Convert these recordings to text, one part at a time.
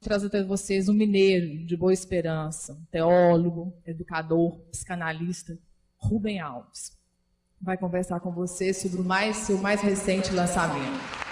trazer até vocês um mineiro de Boa Esperança, um teólogo, educador, psicanalista, Rubem Alves. Vai conversar com vocês sobre o seu mais recente lançamento.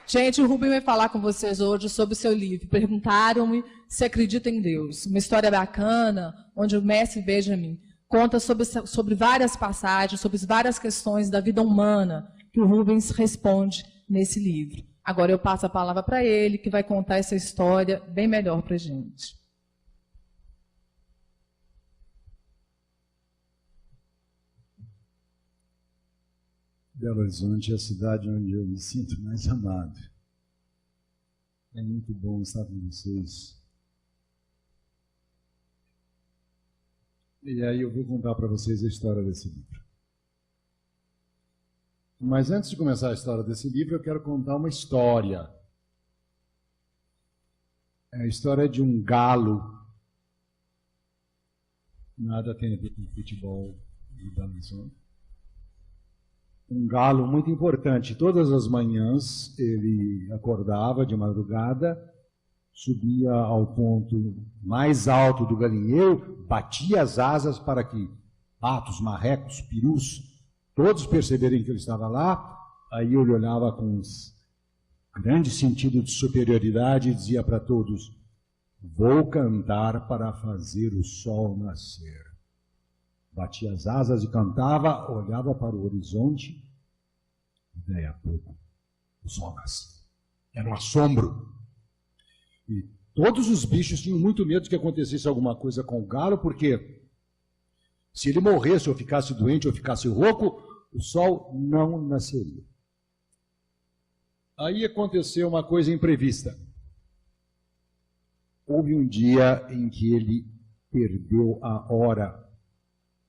Gente, o Rubem vai falar com vocês hoje sobre o seu livro. Perguntaram-me se acredita em Deus. Uma história bacana, onde o mestre Benjamin conta sobre várias passagens, sobre várias questões da vida humana que o Rubens responde nesse livro. Agora eu passo a palavra para ele, que vai contar essa história bem melhor para a gente. Belo Horizonte é a cidade onde eu me sinto mais amado. É muito bom estar com vocês. E aí eu vou contar para vocês a história desse livro. Mas antes de começar a história desse livro, eu quero contar uma história. É a história de um galo. Nada tem a ver com futebol e dança. Um galo muito importante. Todas as manhãs ele acordava de madrugada, subia ao ponto mais alto do galinheiro, batia as asas para que patos, marrecos, perus, todos perceberem que ele estava lá. Aí ele olhava com grande sentido de superioridade e dizia para todos: vou cantar para fazer o sol nascer. Batia as asas e cantava, olhava para o horizonte, e daí a pouco o sol nascia. Era um assombro. E todos os bichos tinham muito medo de que acontecesse alguma coisa com o galo, porque se ele morresse, ou ficasse doente, ou ficasse rouco, o sol não nasceria. Aí aconteceu uma coisa imprevista. Houve um dia em que ele perdeu a hora.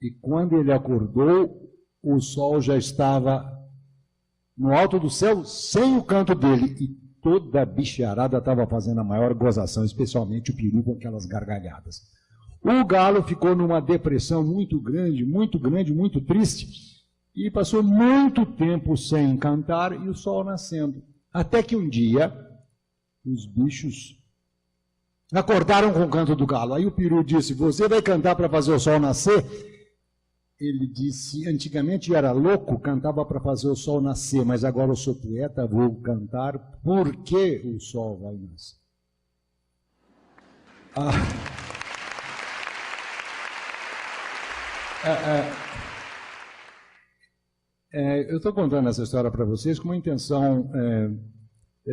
E quando ele acordou, o sol já estava no alto do céu, sem o canto dele. E toda a bicharada estava fazendo a maior gozação, especialmente o peru com aquelas gargalhadas. O galo ficou numa depressão muito grande, muito triste. E passou muito tempo sem cantar e o sol nascendo. Até que um dia, os bichos acordaram com o canto do galo. Aí o peru disse: você vai cantar para fazer o sol nascer? Ele disse: antigamente era louco, cantava para fazer o sol nascer, mas agora eu sou poeta, vou cantar porque o sol vai nascer. Eu estou contando essa história para vocês com uma intenção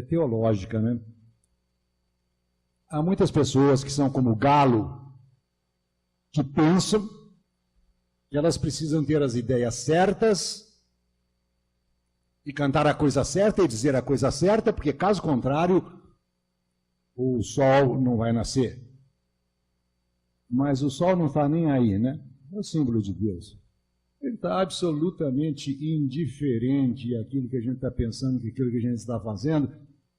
teológica, né? Há muitas pessoas que são como o galo, que pensam que elas precisam ter as ideias certas e cantar a coisa certa e dizer a coisa certa, porque caso contrário, o sol não vai nascer. Mas o sol não está nem aí, né? É o símbolo de Deus. Ele está absolutamente indiferente àquilo que a gente está pensando, àquilo que a gente está fazendo,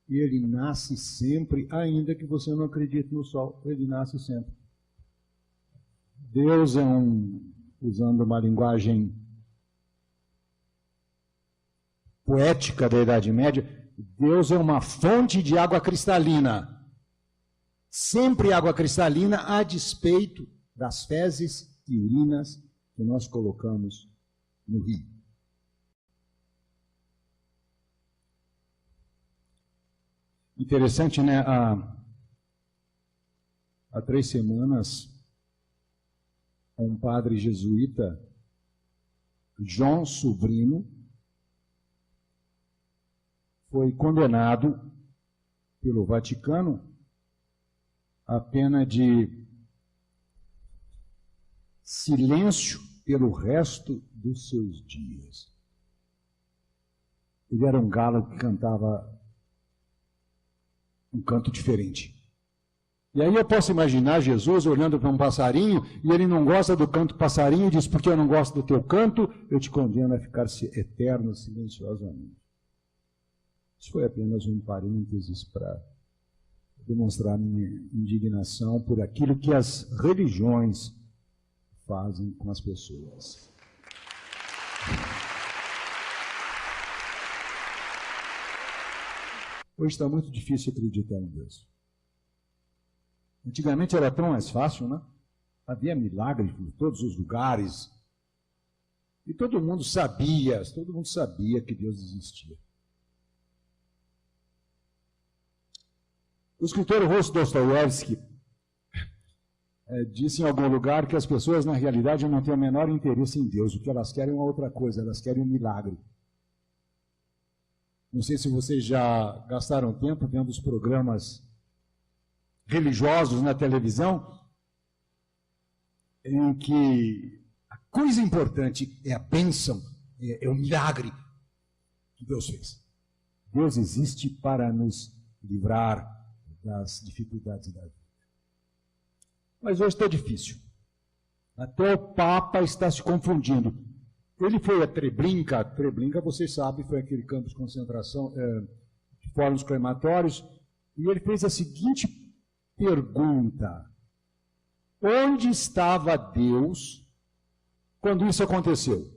e ele nasce sempre, ainda que você não acredite no sol, ele nasce sempre. Deus é usando uma linguagem poética da Idade Média, Deus é uma fonte de água cristalina. Sempre água cristalina, a despeito das fezes e urinas que nós colocamos no rio. Interessante, né? Há 3 semanas, um padre jesuíta, João Sobrino, foi condenado pelo Vaticano à pena de silêncio pelo resto dos seus dias. Ele era um galo que cantava um canto diferente. E aí eu posso imaginar Jesus olhando para um passarinho e ele não gosta do canto passarinho e diz, porque eu não gosto do teu canto, eu te condeno a ficar eterno, silenciosamente. Isso foi apenas um parênteses para demonstrar minha indignação por aquilo que as religiões fazem com as pessoas. Hoje está muito difícil acreditar em Deus. Antigamente era tão mais fácil, né? Havia milagres por todos os lugares. E todo mundo sabia que Deus existia. O escritor Russo Dostoiévski disse em algum lugar que as pessoas, na realidade, não têm o menor interesse em Deus. O que elas querem é uma outra coisa, elas querem um milagre. Não sei se vocês já gastaram tempo vendo os programas religiosos na televisão, em que a coisa importante é a bênção, é o milagre que Deus fez. Deus existe para nos livrar das dificuldades da vida. Mas hoje está difícil. Até o Papa está se confundindo. Ele foi a Treblinka, vocês sabem, foi aquele campo de concentração, de fóruns crematórios, e ele fez a seguinte pergunta: onde estava Deus quando isso aconteceu?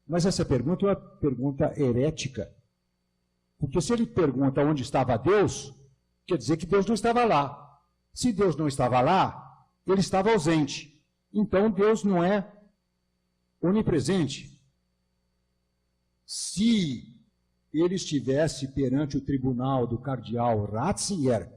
Mas essa pergunta é uma pergunta herética, porque se ele pergunta onde estava Deus, quer dizer que Deus não estava lá. Se Deus não estava lá, ele estava ausente. Então Deus não é onipresente. Se ele estivesse perante o tribunal do cardeal Ratzinger,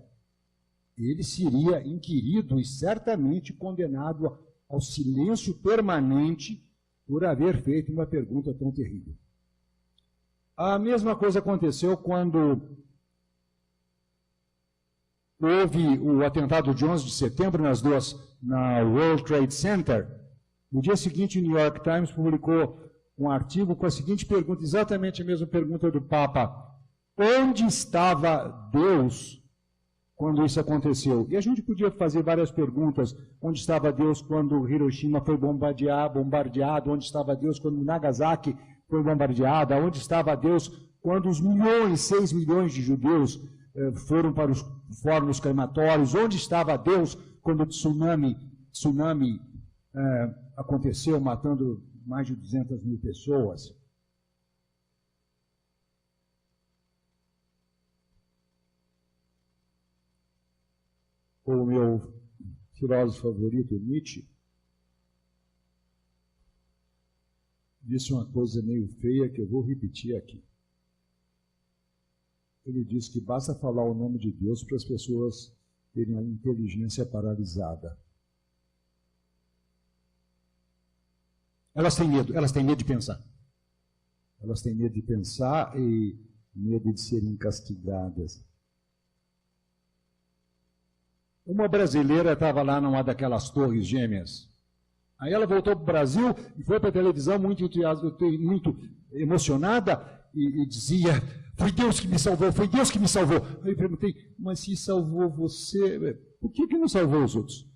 ele seria inquirido e certamente condenado ao silêncio permanente por haver feito uma pergunta tão terrível. A mesma coisa aconteceu quando houve o atentado de 11 de setembro na World Trade Center. No dia seguinte, o New York Times publicou um artigo com a seguinte pergunta, exatamente a mesma pergunta do Papa: onde estava Deus quando isso aconteceu? E a gente podia fazer várias perguntas. Onde estava Deus quando Hiroshima foi bombardeado? Onde estava Deus quando Nagasaki foi bombardeada? Onde estava Deus quando os 6 milhões de judeus foram para os fóruns crematórios? Onde estava Deus quando o tsunami aconteceu, matando mais de 200 mil pessoas? O meu filósofo favorito, Nietzsche, disse uma coisa meio feia que eu vou repetir aqui. Ele disse que basta falar o nome de Deus para as pessoas terem a inteligência paralisada. Elas têm medo de pensar. Elas têm medo de pensar e medo de serem castigadas. Uma brasileira estava lá numa daquelas torres gêmeas. Aí ela voltou para o Brasil e foi para a televisão muito emocionada e dizia: foi Deus que me salvou, foi Deus que me salvou. Aí eu perguntei: mas se salvou você, por que não salvou os outros?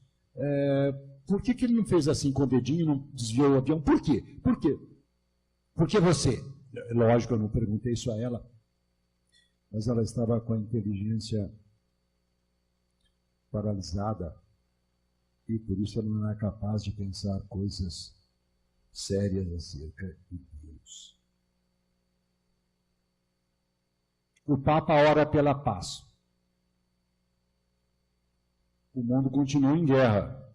Por que ele não fez assim com o dedinho e não desviou o avião? Por quê? Por quê? Porque você. Lógico, eu não perguntei isso a ela, mas ela estava com a inteligência paralisada e por isso ela não é capaz de pensar coisas sérias acerca de Deus. O Papa ora pela paz. O mundo continua em guerra.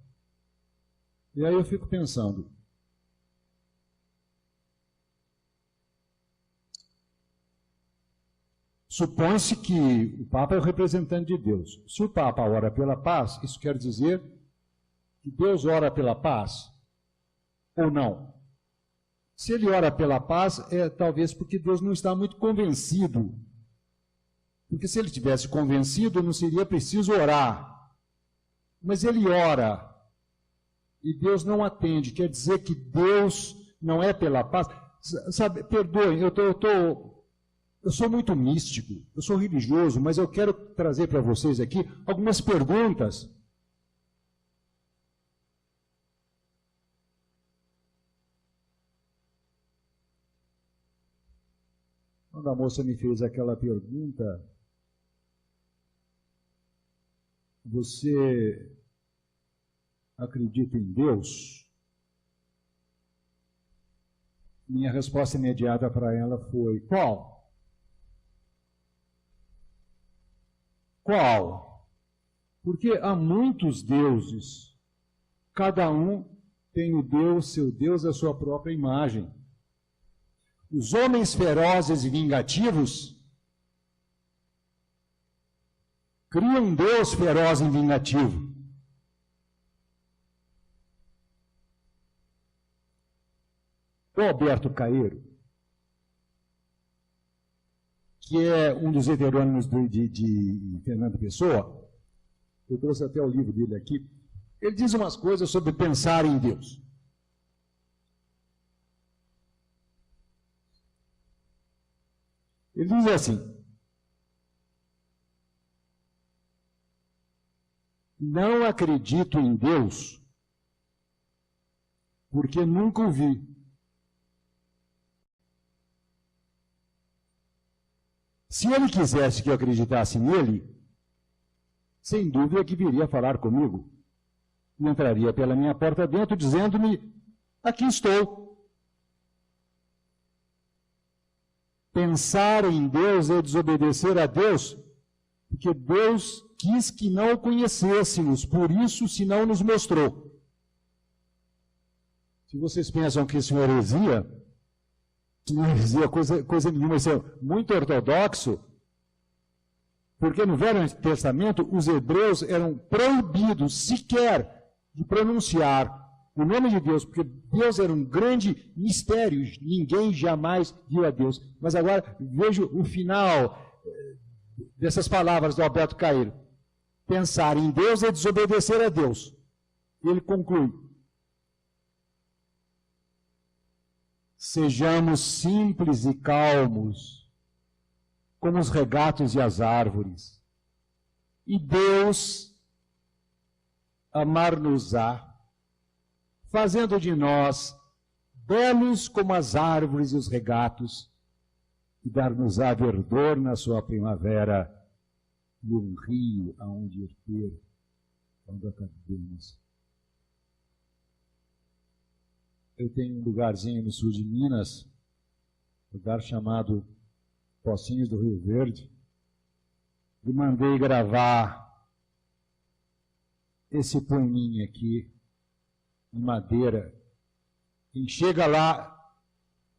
E aí eu fico pensando, supõe-se que o Papa é o representante de Deus. Se o Papa ora pela paz, isso quer dizer que Deus ora pela paz? Ou não? Se ele ora pela paz, é talvez porque Deus não está muito convencido. Porque se ele tivesse convencido, não seria preciso orar. Mas ele ora e Deus não atende. Quer dizer que Deus não é pela paz. Sabe, perdoem, eu estou Eu sou muito místico, eu sou religioso, mas eu quero trazer para vocês aqui algumas perguntas. Quando a moça me fez aquela pergunta, você acredita em Deus? Minha resposta imediata para ela foi: qual? Qual? Porque há muitos deuses, cada um tem o Deus, seu Deus, a sua própria imagem. Os homens ferozes e vingativos criam um Deus feroz e vingativo. O Alberto Caeiro, que é um dos heterônimos de Fernando Pessoa, eu trouxe até o livro dele aqui, ele diz umas coisas sobre pensar em Deus. Ele diz assim: não acredito em Deus porque nunca o vi. Se ele quisesse que eu acreditasse nele, sem dúvida que viria falar comigo. E entraria pela minha porta dentro dizendo-me: aqui estou. Pensar em Deus é desobedecer a Deus, porque Deus quis que não o conhecêssemos, por isso se não nos mostrou. Se vocês pensam que isso é heresia, não é heresia coisa nenhuma, isso é muito ortodoxo, porque no Velho Testamento os hebreus eram proibidos sequer de pronunciar o nome de Deus, porque Deus era um grande mistério, ninguém jamais viu a Deus. Mas agora vejo o final dessas palavras do Alberto Caeiro. Pensar em Deus é desobedecer a Deus. Ele conclui: sejamos simples e calmos, como os regatos e as árvores, e Deus amar-nos-á, fazendo de nós belos como as árvores e os regatos, e dar-nos-á verdor na sua primavera, e um rio aonde ir ter, quando acabemos. Eu tenho um lugarzinho no sul de Minas, lugar chamado Pocinhos do Rio Verde, e mandei gravar esse poeminha aqui, em madeira. Quem chega lá,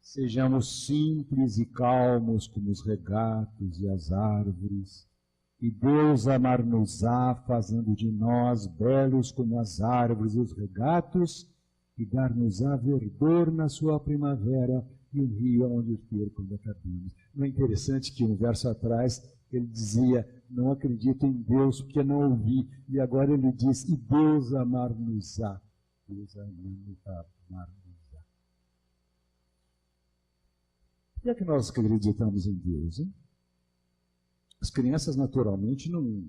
sejamos simples e calmos como os regatos e as árvores, e Deus amar-nos-á, fazendo de nós belos como as árvores e os regatos, e dar-nos-á verdor na sua primavera, e um rio onde ter quando acabamos. Não é interessante que um verso atrás ele dizia: não acredito em Deus porque não ouvi, e agora ele diz: e Deus amar-nos-á. Deus amar-nos-á. Por que é que nós acreditamos em Deus, hein? As crianças naturalmente não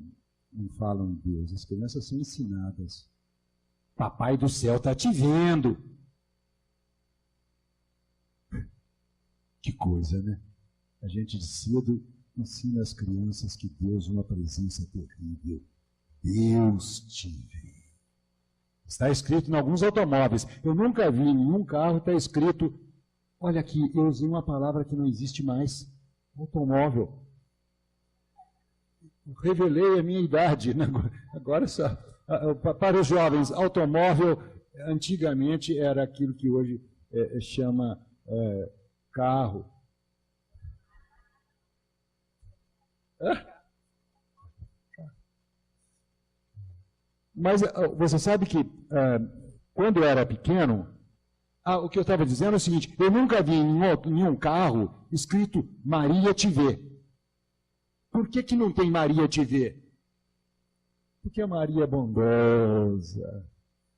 falam em Deus, as crianças são ensinadas. Papai do céu está te vendo. Que coisa, né? A gente de cedo ensina as crianças que Deus é uma presença terrível. Deus te vê. Está escrito em alguns automóveis. Eu nunca vi em nenhum carro está escrito: olha aqui, eu usei uma palavra que não existe mais. Automóvel. Eu revelei a minha idade, né? Agora só. Para os jovens, automóvel antigamente era aquilo que hoje chama carro. Mas você sabe que quando eu era pequeno, o que eu estava dizendo é o seguinte: eu nunca vi em nenhum carro escrito Maria te vê. Por que não tem Maria te vê? Porque a Maria é bondosa.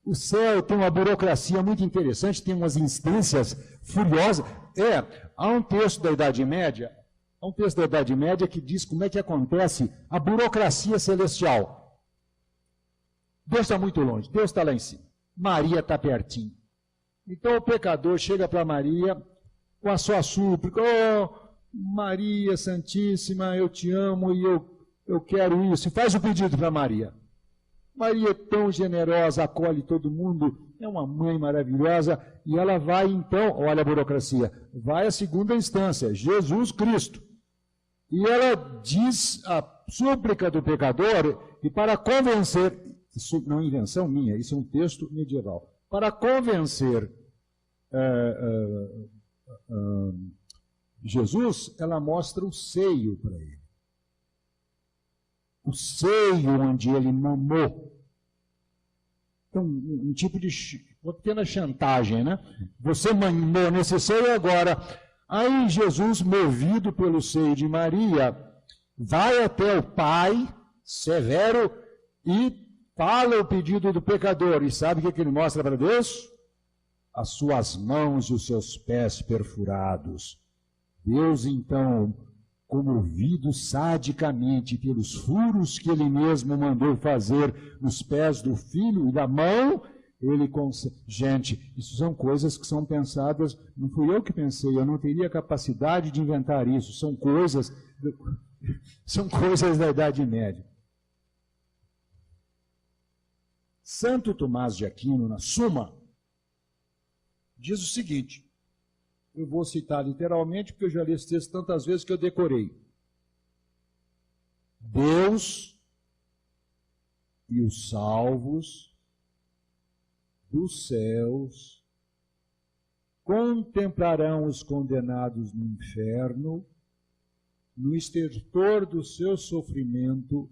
O céu tem uma burocracia muito interessante, tem umas instâncias furiosas. Há um texto da Idade Média, Há um texto da Idade Média que diz como é que acontece a burocracia celestial. Deus está muito longe, Deus está lá em cima. Maria está pertinho. Então o pecador chega para Maria com a sua súplica: oh, Maria Santíssima, eu te amo e eu quero isso. E faz o pedido para Maria. Maria é tão generosa, acolhe todo mundo, é uma mãe maravilhosa, e ela vai então, olha a burocracia, vai à segunda instância, Jesus Cristo. E ela diz a súplica do pecador, e para convencer, isso não é invenção minha, isso é um texto medieval, para convencer Jesus, ela mostra o seio para ele. O seio onde ele mamou. Então, um tipo de uma pequena chantagem, né? Você mamou nesse seio agora. Aí Jesus, movido pelo seio de Maria, vai até o Pai severo e fala o pedido do pecador. E sabe o que ele mostra para Deus? As suas mãos e os seus pés perfurados. Deus, então, comovido sadicamente pelos furos que ele mesmo mandou fazer nos pés do filho e da mão, ele consegue. Gente, isso são coisas que são pensadas, não fui eu que pensei, eu não teria capacidade de inventar isso, são coisas da Idade Média. Santo Tomás de Aquino, na Suma, diz o seguinte, eu vou citar literalmente, porque eu já li esse texto tantas vezes que eu decorei. Deus e os salvos dos céus contemplarão os condenados no inferno, no estertor do seu sofrimento,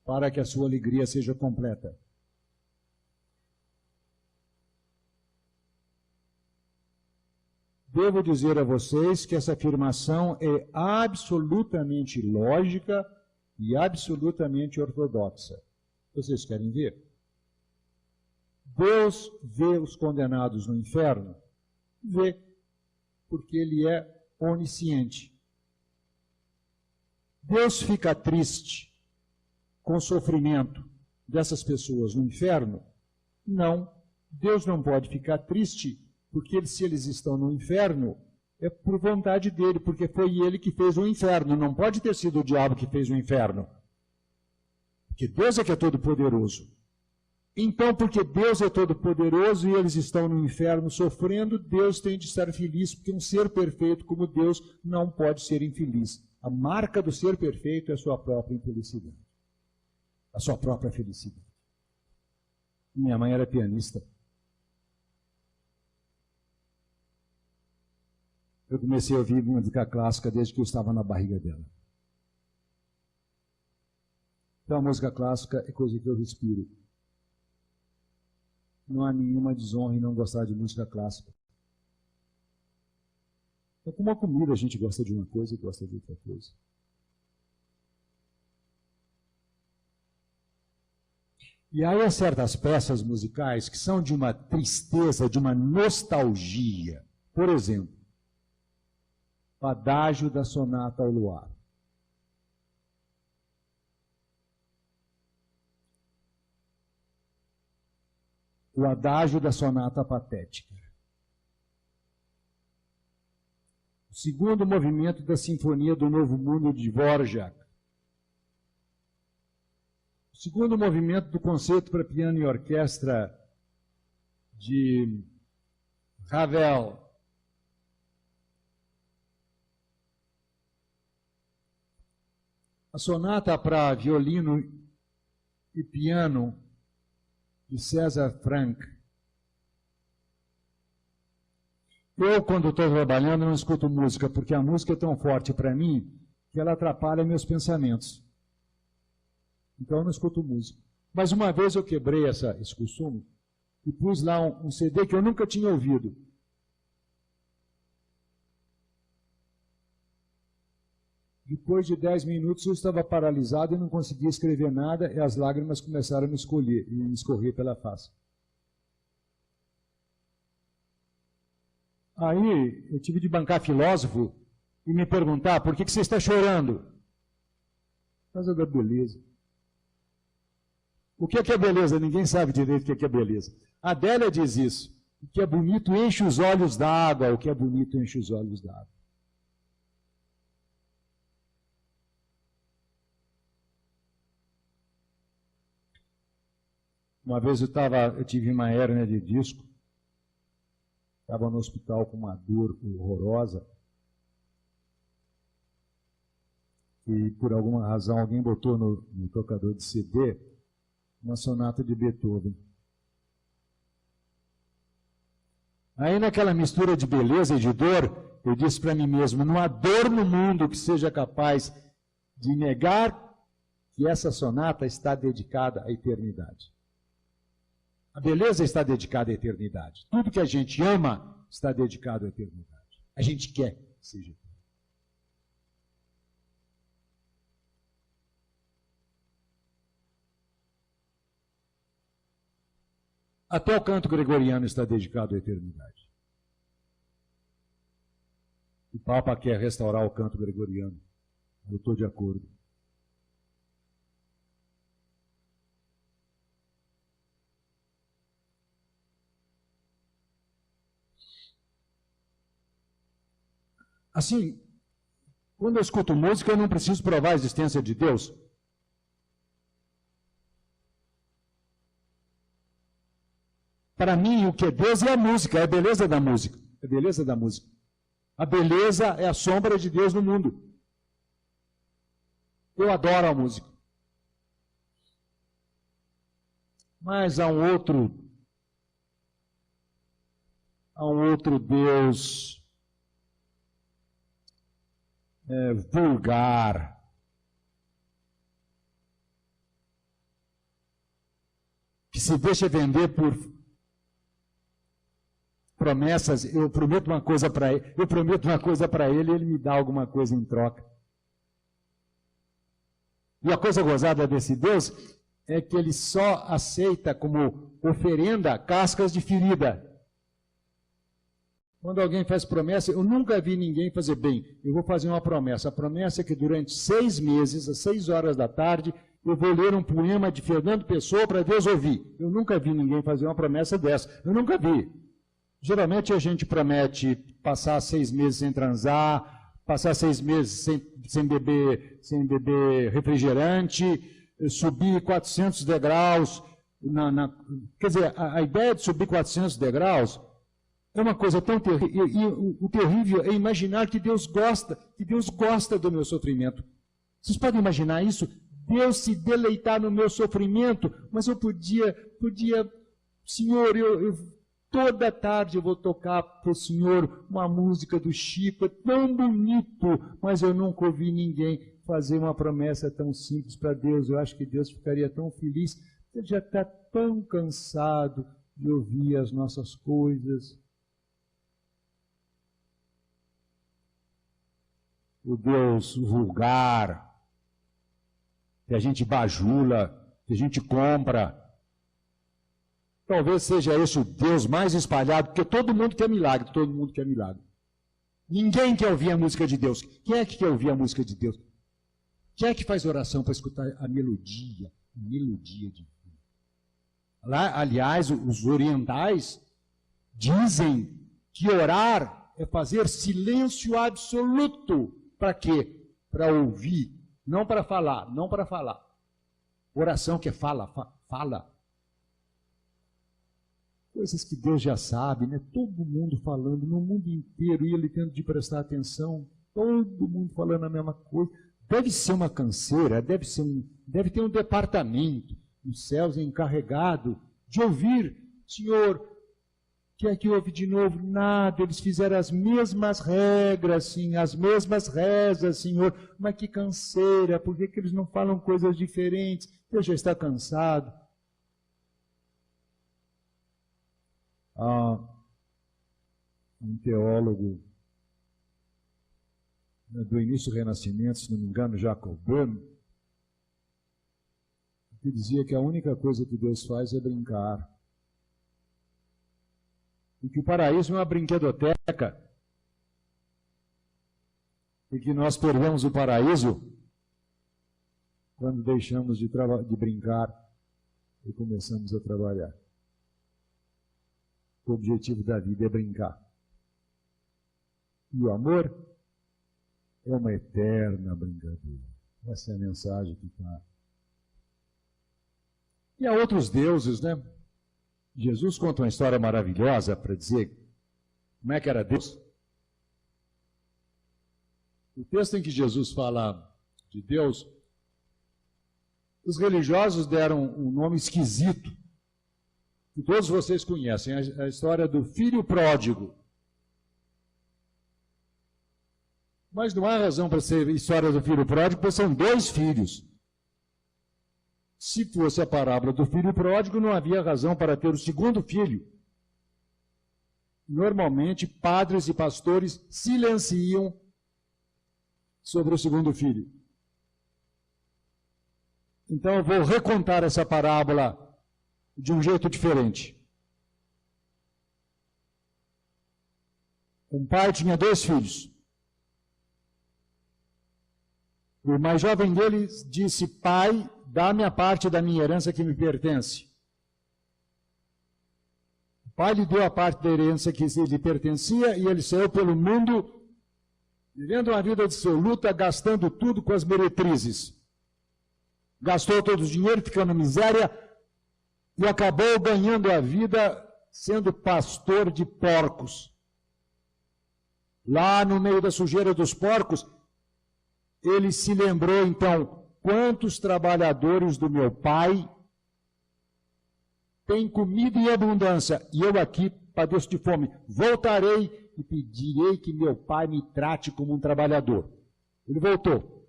para que a sua alegria seja completa. Devo dizer a vocês que essa afirmação é absolutamente lógica e absolutamente ortodoxa. Vocês querem ver? Deus vê os condenados no inferno? Vê, porque Ele é onisciente. Deus fica triste com o sofrimento dessas pessoas no inferno? Não. Deus não pode ficar triste porque se eles estão no inferno, é por vontade dele, porque foi ele que fez o inferno. Não pode ter sido o diabo que fez o inferno. Porque Deus é que é todo-poderoso. Então, porque Deus é todo-poderoso e eles estão no inferno sofrendo, Deus tem de estar feliz, porque um ser perfeito como Deus não pode ser infeliz. A marca do ser perfeito é a sua própria infelicidade. A sua própria felicidade. Minha mãe era pianista. Eu comecei a ouvir música clássica desde que eu estava na barriga dela. Então a música clássica é coisa que eu respiro. Não há nenhuma desonra em não gostar de música clássica. É como a comida, a gente gosta de uma coisa e gosta de outra coisa. E aí há certas peças musicais que são de uma tristeza, de uma nostalgia. Por exemplo, o adágio da Sonata ao Luar. O adágio da Sonata Patética. O segundo movimento da Sinfonia do Novo Mundo de Dvorak. O segundo movimento do Concerto para Piano e Orquestra de Ravel. A sonata para violino e piano de César Franck. Eu, quando estou trabalhando, não escuto música, porque a música é tão forte para mim que ela atrapalha meus pensamentos. Então eu não escuto música. Mas uma vez eu quebrei esse costume e pus lá um CD que eu nunca tinha ouvido. Depois de 10 minutos eu estava paralisado e não conseguia escrever nada e as lágrimas começaram a me escorrer pela face. Aí eu tive de bancar filósofo e me perguntar, por que você está chorando? Por causa da beleza. O que é beleza? Ninguém sabe direito o que é beleza. A Adélia diz isso. O que é bonito enche os olhos d'água, o que é bonito enche os olhos d'água. Uma vez eu tive uma hérnia de disco, estava no hospital com uma dor horrorosa, e por alguma razão alguém botou no tocador de CD uma sonata de Beethoven. Aí naquela mistura de beleza e de dor, eu disse para mim mesmo, não há dor no mundo que seja capaz de negar que essa sonata está dedicada à eternidade. A beleza está dedicada à eternidade. Tudo que a gente ama está dedicado à eternidade. A gente quer que seja. Até o canto gregoriano está dedicado à eternidade. O Papa quer restaurar o canto gregoriano. Eu estou de acordo. Assim, quando eu escuto música, eu não preciso provar a existência de Deus. Para mim, o que é Deus é a música, é a beleza da música. É a beleza da música. A beleza é a sombra de Deus no mundo. Eu adoro a música. Mas há um outro Deus vulgar, que se deixa vender por promessas. Eu prometo uma coisa para ele, ele me dá alguma coisa em troca. E a coisa gozada desse Deus é que ele só aceita como oferenda cascas de ferida. Quando alguém faz promessa, eu nunca vi ninguém fazer bem. Eu vou fazer uma promessa. A promessa é que durante 6 meses, às 6 horas da tarde, eu vou ler um poema de Fernando Pessoa para Deus ouvir. Eu nunca vi ninguém fazer uma promessa dessa. Eu nunca vi. Geralmente a gente promete passar 6 meses sem transar, passar 6 meses sem beber refrigerante, subir 400 degraus. Quer dizer, a ideia de subir 400 degraus é uma coisa tão terrível, e o terrível é imaginar que Deus gosta do meu sofrimento. Vocês podem imaginar isso? Deus se deleitar no meu sofrimento, mas eu podia, Senhor, toda tarde eu vou tocar para o Senhor uma música do Chico, é tão bonito, mas eu nunca ouvi ninguém fazer uma promessa tão simples para Deus. Eu acho que Deus ficaria tão feliz. Ele já está tão cansado de ouvir as nossas coisas. O Deus vulgar, que a gente bajula, que a gente compra. Talvez seja esse o Deus mais espalhado, porque todo mundo quer milagre, todo mundo quer milagre. Ninguém quer ouvir a música de Deus. Quem é que quer ouvir a música de Deus? Quem é que faz oração para escutar a melodia divina? Lá, aliás, os orientais dizem que orar é fazer silêncio absoluto. Para quê? Para ouvir, não para falar, Oração que é fala. Coisas que Deus já sabe, né? Todo mundo falando, no mundo inteiro, e ele tendo de prestar atenção, todo mundo falando a mesma coisa. Deve ser uma canseira, deve ter um departamento nos céus encarregado de ouvir, Senhor, que é que houve de novo? Nada, eles fizeram as mesmas regras, sim, as mesmas rezas, Senhor. Mas que canseira, por que eles não falam coisas diferentes? Deus já está cansado. Um teólogo do início do Renascimento, se não me engano, Jacobano, que dizia que a única coisa que Deus faz é brincar. e que o paraíso é uma brinquedoteca, e que nós perdemos o paraíso quando deixamos de brincar e começamos a trabalhar. O objetivo da vida é brincar. E o amor é uma eterna brincadeira. Essa é a mensagem que está. E há outros deuses, né? Jesus conta uma história maravilhosa para dizer como é que era Deus. O texto em que Jesus fala de Deus, os religiosos deram um nome esquisito, que todos vocês conhecem, a história do filho pródigo. Mas não há razão para ser história do filho pródigo, porque são 2 filhos. Se fosse a parábola do filho pródigo, não havia razão para ter o segundo filho. Normalmente, padres e pastores silenciam sobre o segundo filho. Então, eu vou recontar essa parábola de um jeito diferente. Um pai tinha 2 filhos. O mais jovem deles disse: pai, dá-me a parte da minha herança que me pertence. O pai lhe deu a parte da herança que lhe pertencia e ele saiu pelo mundo, vivendo uma vida dissoluta, gastando tudo com as meretrizes. Gastou todo o dinheiro, ficou na miséria e acabou ganhando a vida sendo pastor de porcos. Lá no meio da sujeira dos porcos, ele se lembrou, então, quantos trabalhadores do meu pai têm comida em abundância, e eu aqui padeço de fome. Voltarei e pedirei que meu pai me trate como um trabalhador. Ele voltou.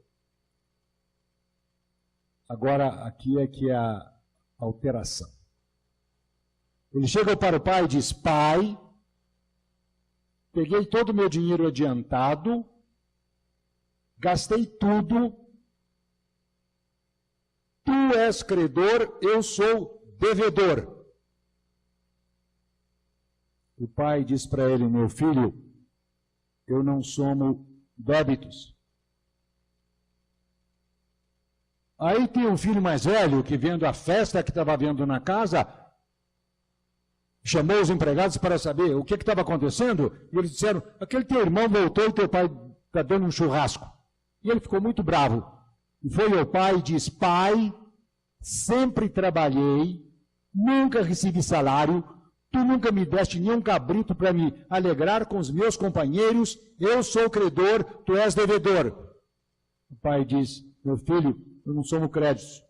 Agora, aqui é que é a alteração. Ele chega para o pai e diz: pai, peguei todo o meu dinheiro adiantado, gastei tudo, tu és credor, eu sou devedor. O pai diz para ele: meu filho, eu não somo débitos. Aí tem um filho mais velho que, vendo a festa que estava vendo na casa, chamou os empregados para saber o que estava acontecendo, e eles disseram: aquele teu irmão voltou e teu pai está dando um churrasco. E ele ficou muito bravo. E foi ao pai e disse: pai, sempre trabalhei, nunca recebi salário, tu nunca me deste nenhum cabrito para me alegrar com os meus companheiros, eu sou credor, tu és devedor. O pai diz: meu filho, eu não somos créditos.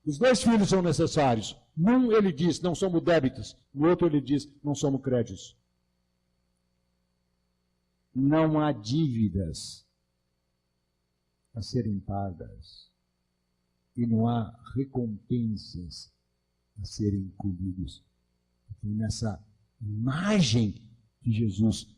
Os 2 filhos são necessários. Num ele diz: não somos débitos. No outro ele diz: não somos créditos. Não há dívidas a serem pagas. E não há recompensas a serem colhidas. Nessa imagem que Jesus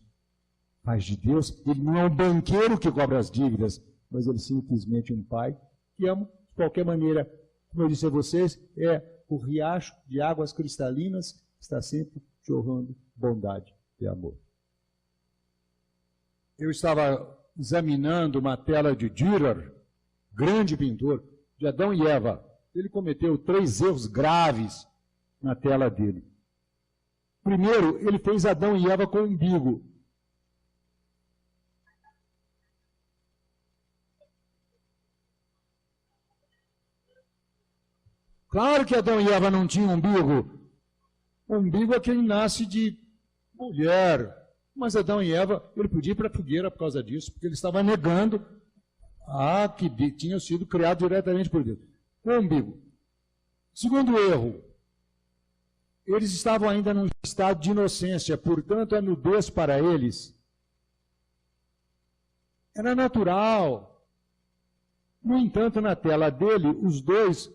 faz de Deus, ele não é um banqueiro que cobra as dívidas, mas ele simplesmente é um pai que ama de qualquer maneira. Como eu disse a vocês, é o riacho de águas cristalinas que está sempre jorrando bondade e amor. Eu estava examinando uma tela de Dürer, grande pintor, de Adão e Eva. Ele cometeu 3 erros graves na tela dele. Primeiro, ele fez Adão e Eva com umbigo. Claro que Adão e Eva não tinham umbigo. O umbigo é quem nasce de mulher. Mas Adão e Eva, ele podia ir para a fogueira por causa disso, porque ele estava negando que tinha sido criado diretamente por Deus. O umbigo. Segundo erro, eles estavam ainda num estado de inocência, portanto a nudez para eles era natural. No entanto, na tela dele, os 2,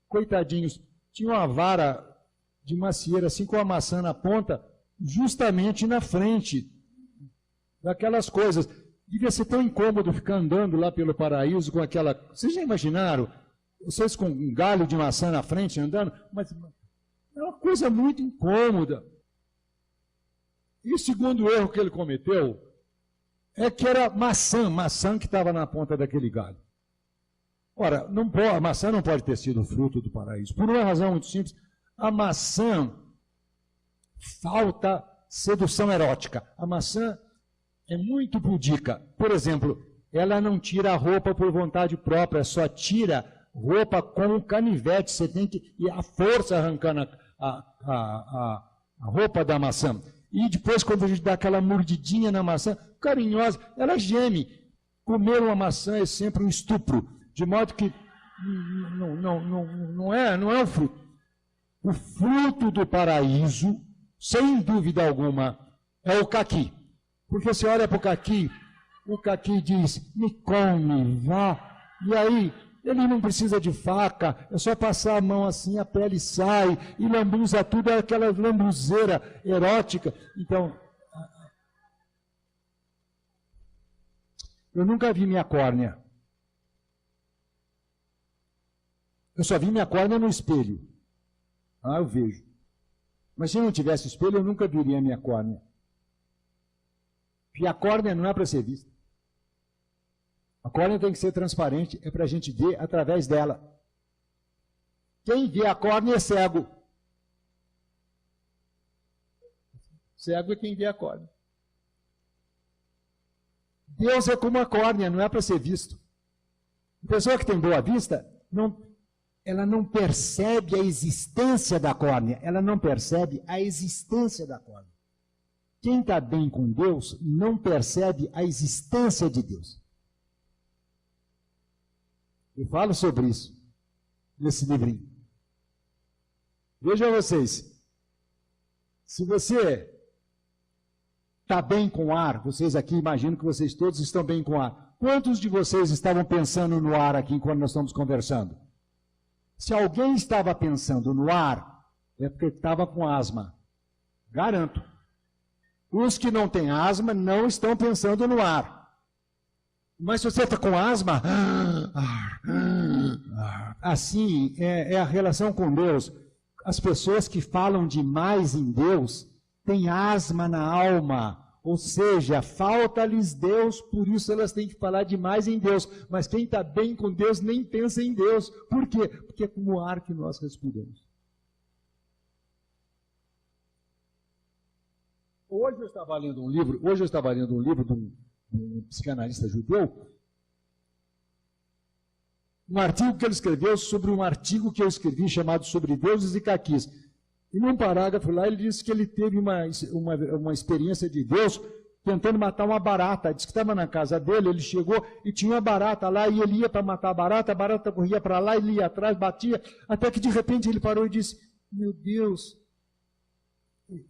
coitadinhos, tinham uma vara de macieira, assim com a maçã na ponta, justamente na frente daquelas coisas. Devia ser tão incômodo ficar andando lá pelo paraíso com aquela... Vocês já imaginaram? Vocês com um galho de maçã na frente andando? Mas É uma coisa muito incômoda. E o segundo erro que ele cometeu é que era maçã que estava na ponta daquele galho. Ora, a maçã não pode ter sido fruto do paraíso. Por uma razão muito simples, a maçã falta sedução erótica. A maçã é muito pudica. Por exemplo, ela não tira a roupa por vontade própria, só tira roupa com um canivete. Você tem que ir à força arrancando a roupa da maçã. E depois, quando a gente dá aquela mordidinha na maçã, carinhosa, ela geme. Comer uma maçã é sempre um estupro, de modo que não é o fruto. O fruto do paraíso, sem dúvida alguma, é o caqui. Porque você olha para o caqui diz, me come, vá. E aí, ele não precisa de faca, é só passar a mão assim, a pele sai, e lambuza tudo, é aquela lambuzeira erótica. Então, eu nunca vi minha córnea. Eu só vi minha córnea no espelho. Eu vejo. Mas se não tivesse espelho, eu nunca viria minha córnea. Porque a córnea não é para ser vista. A córnea tem que ser transparente, é para a gente ver através dela. Quem vê a córnea é cego. Cego é quem vê a córnea. Deus é como a córnea, não é para ser visto. A pessoa que tem boa vista, ela não percebe a existência da córnea, ela não percebe a existência da córnea. Quem está bem com Deus não percebe a existência de Deus. Eu falo sobre isso nesse livrinho. Vejam vocês, se você está bem com o ar, vocês aqui, imagino que vocês todos estão bem com o ar. Quantos de vocês estavam pensando no ar aqui enquanto nós estamos conversando? Se alguém estava pensando no ar, é porque estava com asma. Garanto. Os que não têm asma não estão pensando no ar. Mas se você está com asma, assim é a relação com Deus. As pessoas que falam demais em Deus têm asma na alma, ou seja, falta-lhes Deus, por isso elas têm que falar demais em Deus. Mas quem está bem com Deus nem pensa em Deus. Por quê? Porque é como o ar que nós respiramos. Hoje eu estava lendo um livro de um psicanalista judeu, um artigo que ele escreveu sobre um artigo que eu escrevi chamado Sobre Deuses e Caquis. E num parágrafo lá ele disse que ele teve uma experiência de Deus tentando matar uma barata. Diz que estava na casa dele, ele chegou e tinha uma barata lá e ele ia para matar a barata corria para lá, ele ia atrás, batia, até que de repente ele parou e disse, meu Deus,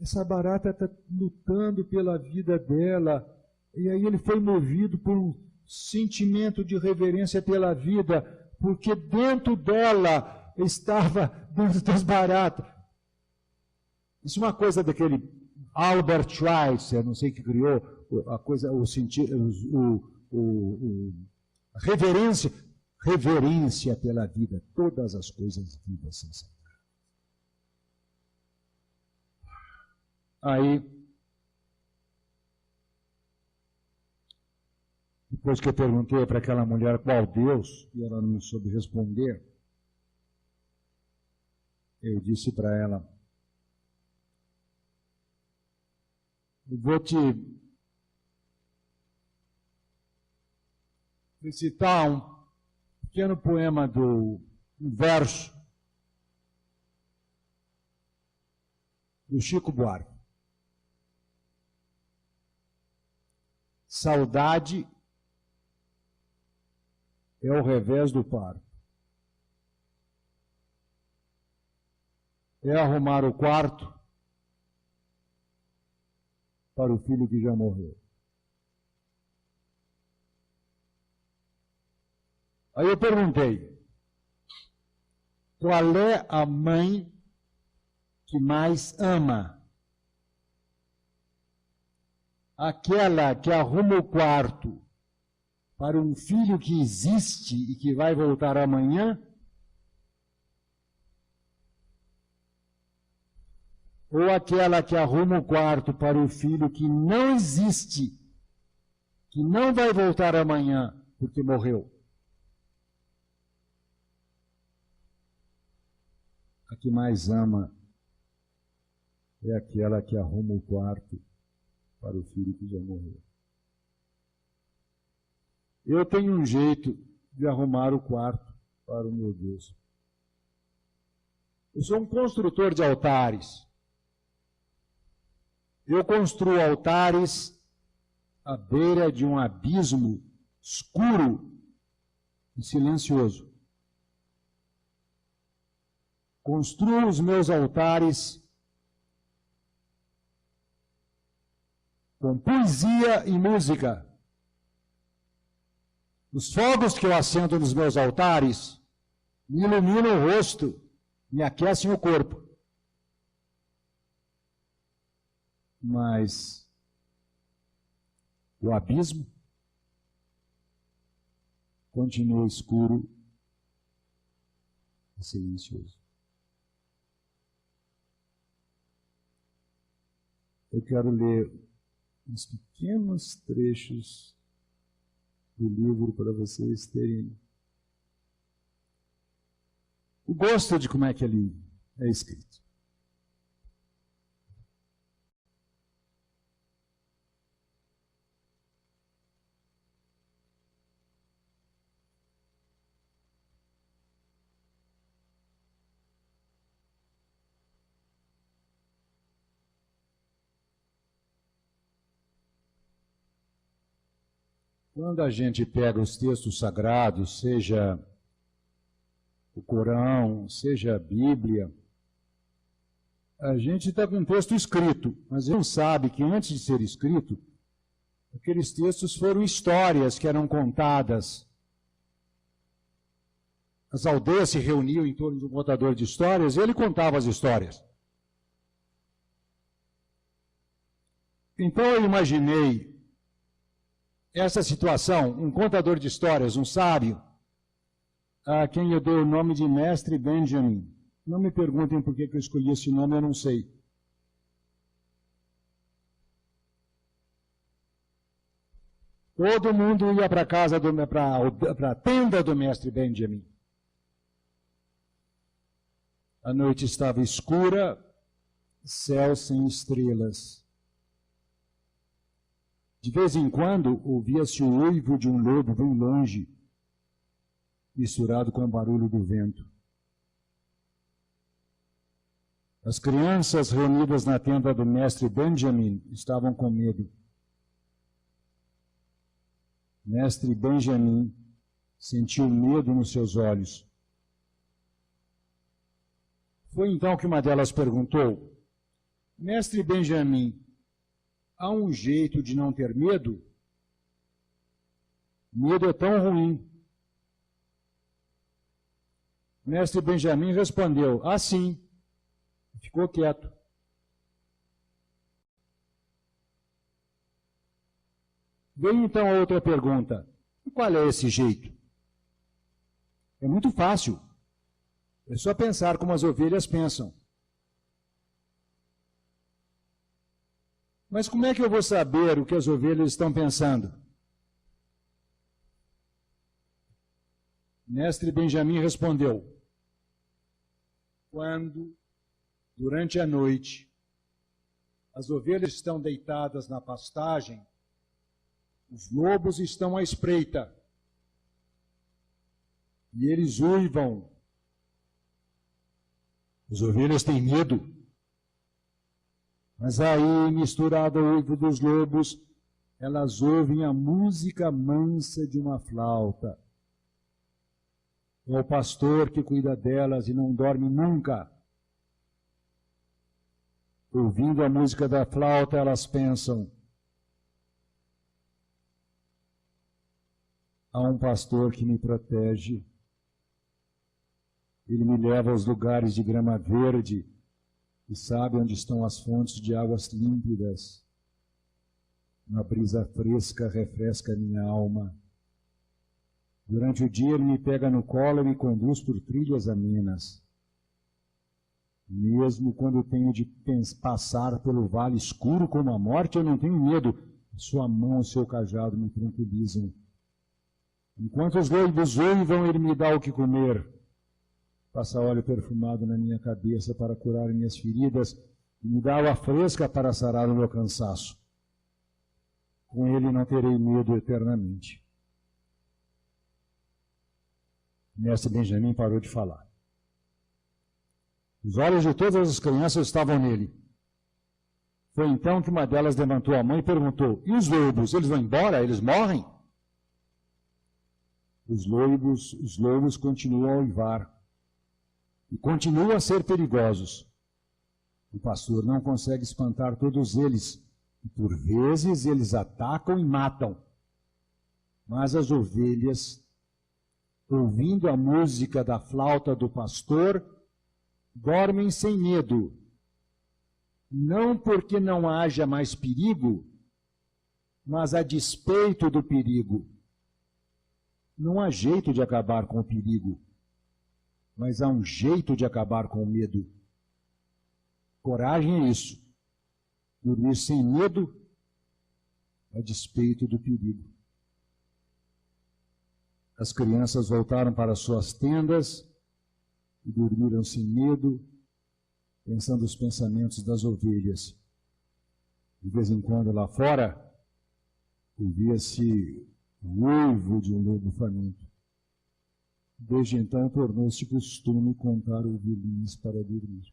essa barata está lutando pela vida dela. E aí ele foi movido por um sentimento de reverência pela vida, porque dentro dela estava dentro das baratas. Isso é uma coisa daquele Albert Schweitzer, não sei que criou a coisa, reverência pela vida. Todas as coisas vivas são sagradas. Aí, depois que eu perguntei para aquela mulher qual Deus, e ela não soube responder, eu disse para ela, eu vou te recitar um pequeno poema um verso do Chico Buarque. Saudade é o revés do parto. É arrumar o quarto para o filho que já morreu. Aí eu perguntei, qual é a mãe que mais ama? Aquela que arruma o quarto para um filho que existe e que vai voltar amanhã? ou aquela que arruma o quarto para o filho que não existe, que não vai voltar amanhã porque morreu? A que mais ama é aquela que arruma o quarto para o filho que já morreu. Eu tenho um jeito de arrumar o quarto para o meu Deus. Eu sou um construtor de altares. Eu construo altares à beira de um abismo escuro e silencioso. Construo os meus altares com poesia e música. Os fogos que eu acendo nos meus altares me iluminam o rosto, me aquecem o corpo. Mas o abismo continua escuro e silencioso. Eu quero ler uns pequenos trechos do livro para vocês terem o gosto de como é que ele é escrito. Quando a gente pega os textos sagrados, seja o Corão, seja a Bíblia, a gente está com um texto escrito, mas não sabe que antes de ser escrito, aqueles textos foram histórias que eram contadas. As aldeias se reuniam em torno de um contador de histórias e ele contava as histórias. Então eu imaginei essa situação, um contador de histórias, um sábio, a quem eu dei o nome de Mestre Benjamin. Não me perguntem por que eu escolhi esse nome, eu não sei. Todo mundo ia para a tenda do Mestre Benjamin. A noite estava escura, céu sem estrelas. De vez em quando, ouvia-se o uivo de um lobo bem longe, misturado com o barulho do vento. As crianças reunidas na tenda do Mestre Benjamin estavam com medo. Mestre Benjamin sentiu medo nos seus olhos. Foi então que uma delas perguntou: Mestre Benjamin, há um jeito de não ter medo? Medo é tão ruim. Mestre Benjamin respondeu: ah, sim. Ficou quieto. Veio então a outra pergunta: qual é esse jeito? É muito fácil. É só pensar como as ovelhas pensam. Mas como é que eu vou saber o que as ovelhas estão pensando? Mestre Benjamin respondeu: quando, durante a noite, as ovelhas estão deitadas na pastagem, os lobos estão à espreita, e eles uivam. As ovelhas têm medo. Mas aí, misturado ao uivo dos lobos, elas ouvem a música mansa de uma flauta. É o pastor que cuida delas e não dorme nunca. Ouvindo a música da flauta, elas pensam: há um pastor que me protege. Ele me leva aos lugares de grama verde e sabe onde estão as fontes de águas límpidas. Uma brisa fresca refresca minha alma. Durante o dia ele me pega no colo e me conduz por trilhas amenas. Mesmo quando tenho de passar pelo vale escuro como a morte, eu não tenho medo. Sua mão e seu cajado me tranquilizam. Enquanto os loibos uivam, ele me dá o que comer. Passa óleo perfumado na minha cabeça para curar minhas feridas e me dá água fresca para sarar o meu cansaço. Com ele não terei medo eternamente. Mestre Benjamin parou de falar. Os olhos de todas as crianças estavam nele. Foi então que uma delas levantou a mão e perguntou: e os lobos, eles vão embora? Eles morrem? Os lobos continuam a uivar e continuam a ser perigosos. O pastor não consegue espantar todos eles, e por vezes eles atacam e matam. Mas as ovelhas, ouvindo a música da flauta do pastor, dormem sem medo. Não porque não haja mais perigo, mas a despeito do perigo. Não há jeito de acabar com o perigo, mas há um jeito de acabar com o medo. Coragem é isso. Dormir sem medo a despeito do perigo. As crianças voltaram para suas tendas e dormiram sem medo, pensando os pensamentos das ovelhas. De vez em quando lá fora, ouvia-se o uivo de um lobo faminto. Desde então tornou-se costume contar ovelhinhas para dormir.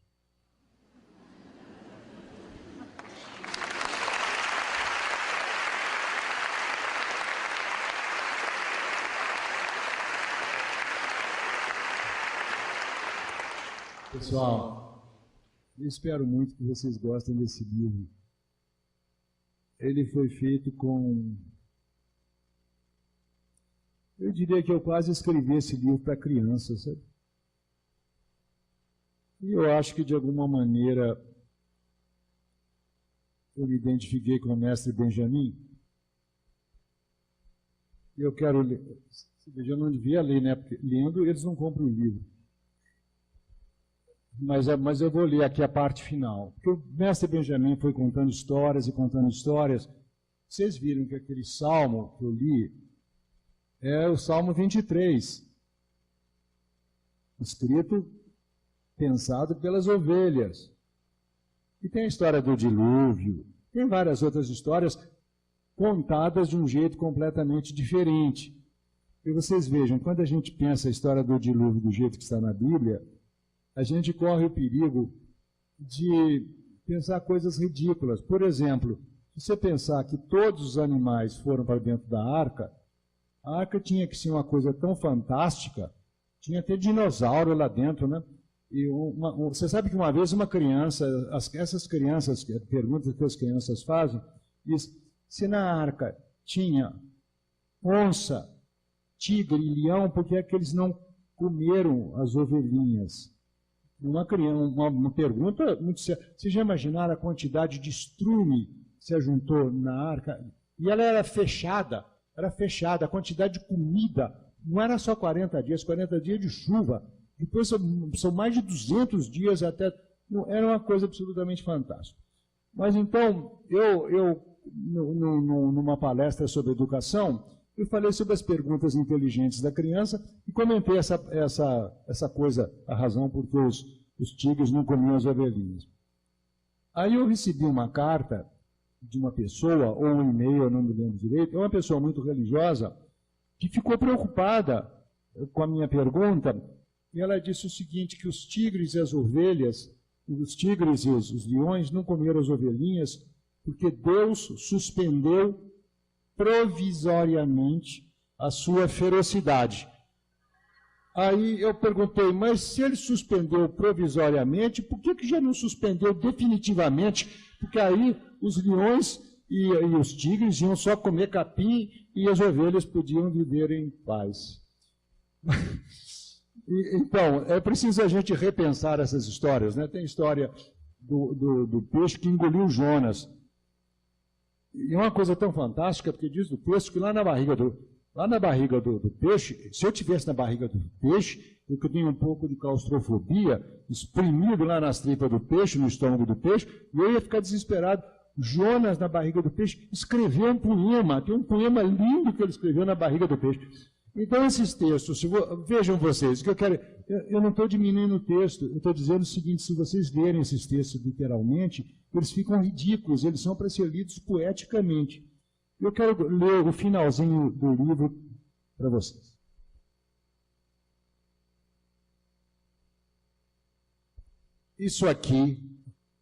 Pessoal, eu espero muito que vocês gostem desse livro. Ele foi feito com... Eu diria que eu quase escrevi esse livro para crianças, sabe? E eu acho que, de alguma maneira, eu me identifiquei com o mestre Benjamin. E eu quero ler... Eu não devia ler, né? Porque lendo, eles não compram o livro. Mas eu vou ler aqui a parte final. Porque o mestre Benjamin foi contando histórias e contando histórias. Vocês viram que aquele salmo que eu li é o Salmo 23, escrito, pensado pelas ovelhas. E tem a história do dilúvio, tem várias outras histórias contadas de um jeito completamente diferente. E vocês vejam, quando a gente pensa a história do dilúvio do jeito que está na Bíblia, a gente corre o perigo de pensar coisas ridículas. Por exemplo, se você pensar que todos os animais foram para dentro da arca, a arca tinha que ser uma coisa tão fantástica, tinha até dinossauro lá dentro, né? E você sabe que uma vez uma criança, essas crianças, perguntas que as crianças fazem, diz, se na arca tinha onça, tigre e leão, por que é que eles não comeram as ovelhinhas? Uma pergunta muito séria. Vocês já imaginaram a quantidade de estrume que se ajuntou na arca? E ela era fechada, a quantidade de comida, não era só 40 dias de chuva, depois são mais de 200 dias até, era uma coisa absolutamente fantástica. Mas então, numa palestra sobre educação, eu falei sobre as perguntas inteligentes da criança e comentei essa coisa, a razão por que os tigres não comiam as ovelhinhas. Aí eu recebi uma carta de uma pessoa, ou um e-mail, eu não me lembro direito, é uma pessoa muito religiosa, que ficou preocupada com a minha pergunta, e ela disse o seguinte, que os tigres e as ovelhas, os tigres e os leões não comeram as ovelhinhas, porque Deus suspendeu provisoriamente a sua ferocidade. Aí eu perguntei, mas se ele suspendeu provisoriamente, por que já não suspendeu definitivamente? Porque aí os leões e os tigres iam só comer capim e as ovelhas podiam viver em paz. Então, é preciso a gente repensar essas histórias, né? Tem a história do peixe que engoliu Jonas. E é uma coisa tão fantástica, porque diz do peixe que lá na barriga Lá na barriga do peixe, se eu estivesse na barriga do peixe, eu que tenho um pouco de claustrofobia, espremido lá nas tripas do peixe, no estômago do peixe, e eu ia ficar desesperado. Jonas, na barriga do peixe, escreveu um poema, tem um poema lindo que ele escreveu na barriga do peixe. Então, esses textos, vejam vocês, que eu não estou diminuindo o texto, eu estou dizendo o seguinte: se vocês lerem esses textos literalmente, eles ficam ridículos, eles são para ser lidos poeticamente. Eu quero ler o finalzinho do livro para vocês. Isso aqui,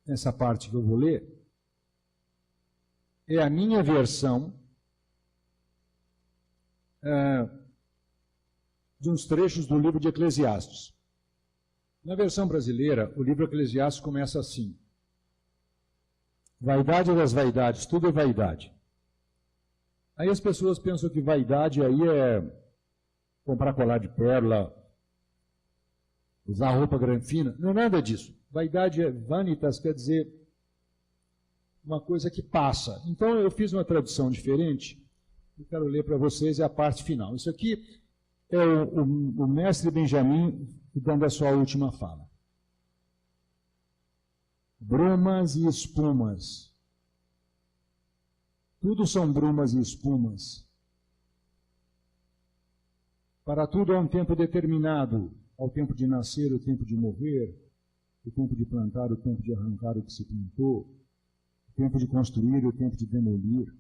essa parte que eu vou ler, é a minha versão de uns trechos do livro de Eclesiastes. Na versão brasileira, o livro Eclesiastes começa assim: vaidade das vaidades, tudo é vaidade. Aí as pessoas pensam que vaidade aí é comprar colar de pérola, usar roupa grande fina. Não é nada disso. Vaidade é vanitas, quer dizer uma coisa que passa. Então eu fiz uma tradução diferente. Eu quero ler para vocês a parte final. Isso aqui é o mestre Benjamin dando a sua última fala. Brumas e espumas. Tudo são brumas e espumas. Para tudo há um tempo determinado. Há o tempo de nascer, o tempo de morrer, o tempo de plantar, o tempo de arrancar o que se plantou, o tempo de construir, o tempo de demolir,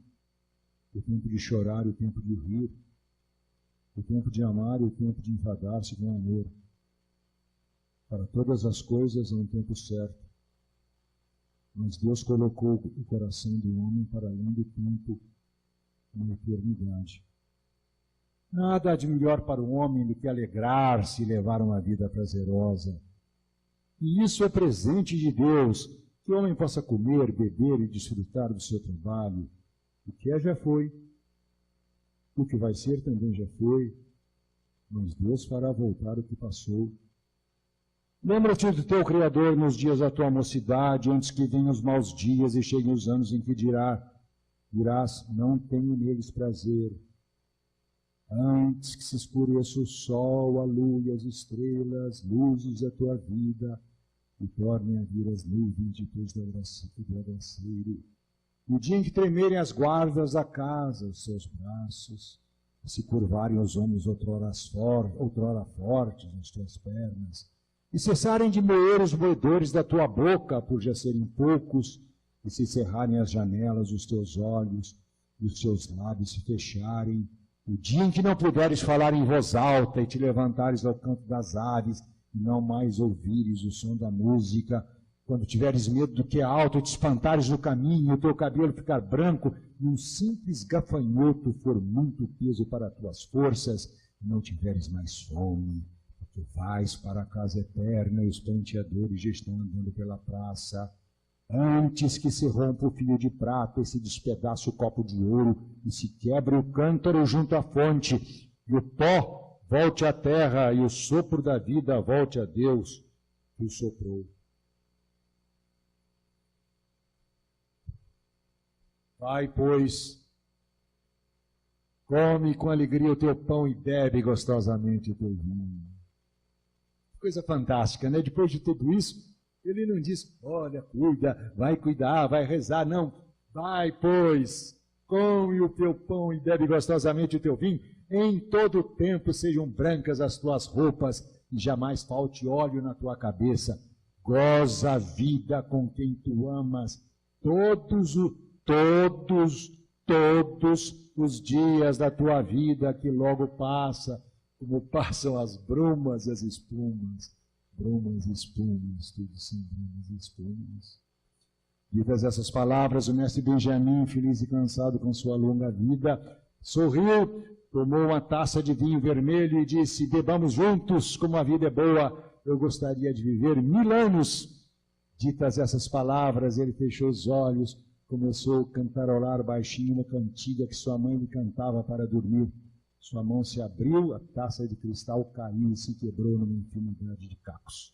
o tempo de chorar, o tempo de rir, o tempo de amar e o tempo de enfadar-se com amor. Para todas as coisas há um tempo certo. Mas Deus colocou o coração do homem para além do tempo, na eternidade. Nada há de melhor para o homem do que alegrar-se e levar uma vida prazerosa. E isso é presente de Deus, que o homem possa comer, beber e desfrutar do seu trabalho. O que é já foi, o que vai ser também já foi, mas Deus fará voltar o que passou. Lembra-te do teu Criador nos dias da tua mocidade, antes que venham os maus dias e cheguem os anos em que dirás, não tenho neles prazer. Antes que se escureça o sol, a lua e as estrelas, luzes da tua vida, e tornem a vir as nuvens depois do agraceiro. No dia em que tremerem as guardas da casa, os seus braços, se curvarem os homens outrora fortes nas tuas pernas, e cessarem de moer os moedores da tua boca, por já serem poucos, e se cerrarem as janelas dos teus olhos, e os teus lábios se fecharem, o dia em que não puderes falar em voz alta, e te levantares ao canto das aves, e não mais ouvires o som da música, quando tiveres medo do que é alto, e te espantares no caminho, e o teu cabelo ficar branco, e um simples gafanhoto for muito peso para tuas forças, e não tiveres mais fome, tu vais para a casa eterna e os penteadores já estão andando pela praça. Antes que se rompa o fio de prata e se despedace o copo de ouro e se quebre o cântaro junto à fonte e o pó volte à terra e o sopro da vida volte a Deus que o soprou. Vai, pois, come com alegria o teu pão e bebe gostosamente o teu vinho. Coisa fantástica, né? Depois de tudo isso, ele não diz, olha, cuida, vai cuidar, vai rezar, não. Vai, pois, come o teu pão e bebe gostosamente o teu vinho. Em todo o tempo sejam brancas as tuas roupas e jamais falte óleo na tua cabeça. Goza a vida com quem tu amas todos os dias da tua vida que logo passa, como passam as brumas e as espumas. Brumas e espumas, tudo são brumas e espumas. Ditas essas palavras, o mestre Benjamin, feliz e cansado com sua longa vida, sorriu, tomou uma taça de vinho vermelho e disse, bebamos juntos, como a vida é boa, eu gostaria de viver 1000 anos. Ditas essas palavras, ele fechou os olhos, começou a cantarolar baixinho uma cantiga que sua mãe lhe cantava para dormir. Sua mão se abriu, a taça de cristal caiu e se quebrou numa infinidade de cacos.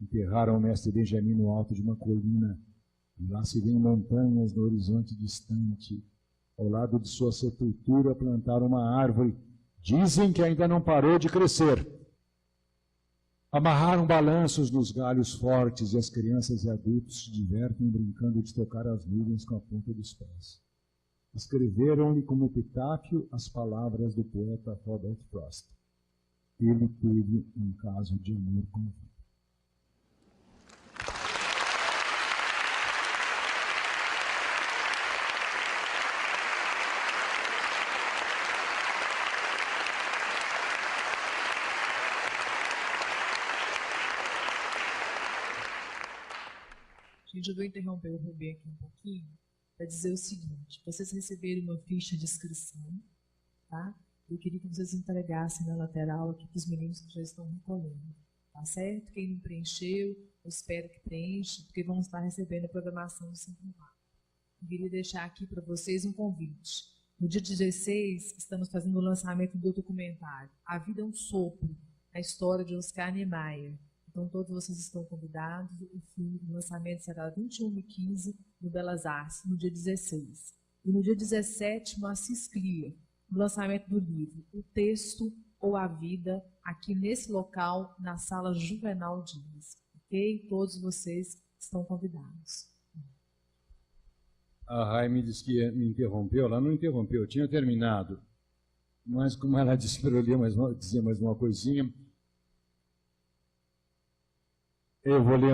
Enterraram o mestre Benjamin no alto de uma colina, e lá se vêem montanhas no horizonte distante. Ao lado de sua sepultura plantaram uma árvore. Dizem que ainda não parou de crescer. Amarraram balanços nos galhos fortes e as crianças e adultos se divertem brincando de tocar as nuvens com a ponta dos pés. Escreveram-lhe como epitáfio as palavras do poeta Robert Frost. Ele teve um caso de amor com a vida. Gente, eu vou interromper o Rubem aqui um pouquinho para dizer o seguinte: vocês receberam uma ficha de inscrição, tá? Eu queria que vocês entregassem na lateral aqui para os meninos que já estão recolhendo, tá certo? Quem não preencheu, eu espero que preencha, porque vamos estar recebendo a programação do Simplificar. Eu queria deixar aqui para vocês um convite. No dia 16, estamos fazendo o lançamento do documentário A Vida é um Sopro, a história de Oscar Niemeyer. Então, todos vocês estão convidados. O lançamento será 21h15 no Belas Artes, no dia 16. E no dia 17, no Assis Clear, no lançamento do livro O Texto ou a Vida, aqui nesse local, na Sala Juvenal Dias. Ok? Todos vocês estão convidados. A Rai me disse que me interrompeu. Ela não interrompeu, eu tinha terminado. Mas, como ela disse para eu dizer mais uma coisinha, eu vou ler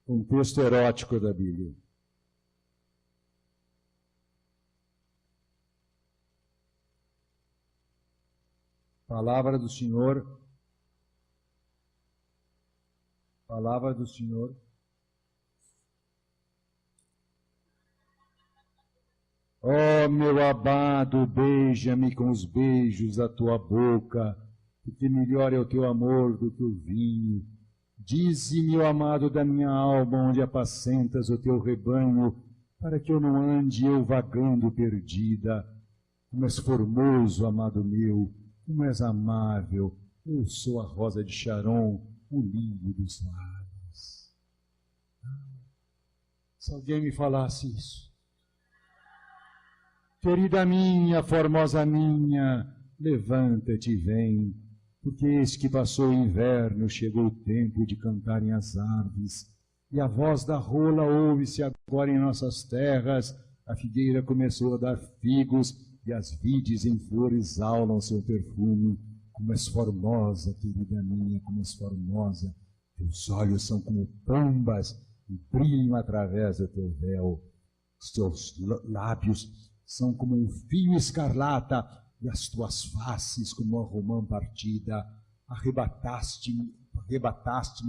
um texto erótico da Bíblia. Palavra do Senhor. Palavra do Senhor. Ó meu amado, beija-me com os beijos da tua boca, porque melhor é o teu amor do que o vinho. Dize, meu amado da minha alma, onde apacentas o teu rebanho, para que eu não ande eu vagando perdida. Como és formoso, amado meu, como és amável, eu sou a rosa de Sharon, o lírio dos lábios. Se alguém me falasse isso. Querida minha, formosa minha, levanta-te e vem, porque eis que passou o inverno, chegou o tempo de cantarem as aves, e a voz da rola ouve-se agora em nossas terras, a figueira começou a dar figos, e as vides em flores exalam seu perfume. Como és formosa, querida minha, como és formosa, teus olhos são como pombas, e brilham através do teu véu, os teus lábios são como um fio escarlata, e as tuas faces como a romã partida. Arrebataste-me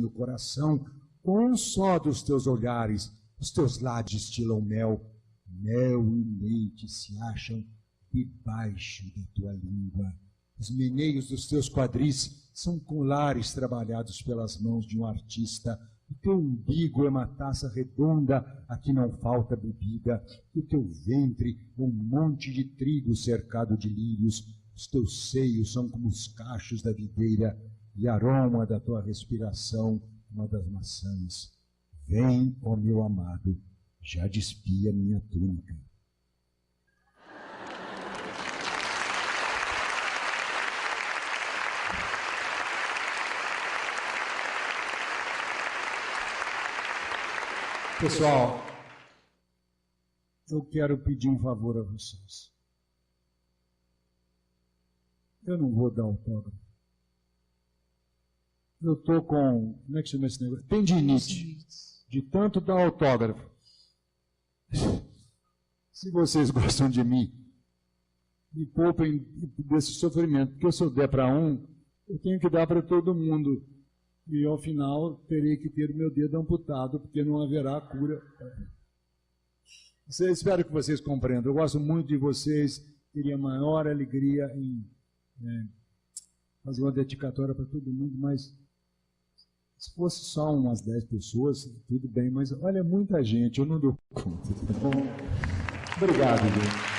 o coração com um só dos teus olhares. Os teus lábios destilam mel, mel e leite se acham debaixo da tua língua. Os meneios dos teus quadris são colares trabalhados pelas mãos de um artista. O teu umbigo é uma taça redonda, a que não falta bebida. O teu ventre é um monte de trigo cercado de lírios. Os teus seios são como os cachos da videira, e aroma da tua respiração, uma das maçãs. Vem, ó meu amado, já despi a minha túnica. Pessoal, eu quero pedir um favor a vocês. Eu não vou dar autógrafo. Eu estou com... Como é que chama esse negócio? Tendinite. De tanto dar autógrafo. Se vocês gostam de mim, me poupem desse sofrimento. Porque se eu der para um, eu tenho que dar para todo mundo. E ao final terei que ter meu dedo amputado, porque não haverá cura. Espero que vocês compreendam. Eu gosto muito de vocês, teria maior alegria em fazer uma dedicatória para todo mundo, mas se fosse só umas 10 pessoas, tudo bem, mas olha, muita gente, eu não dou conta. Tá bom? Obrigado, Deus.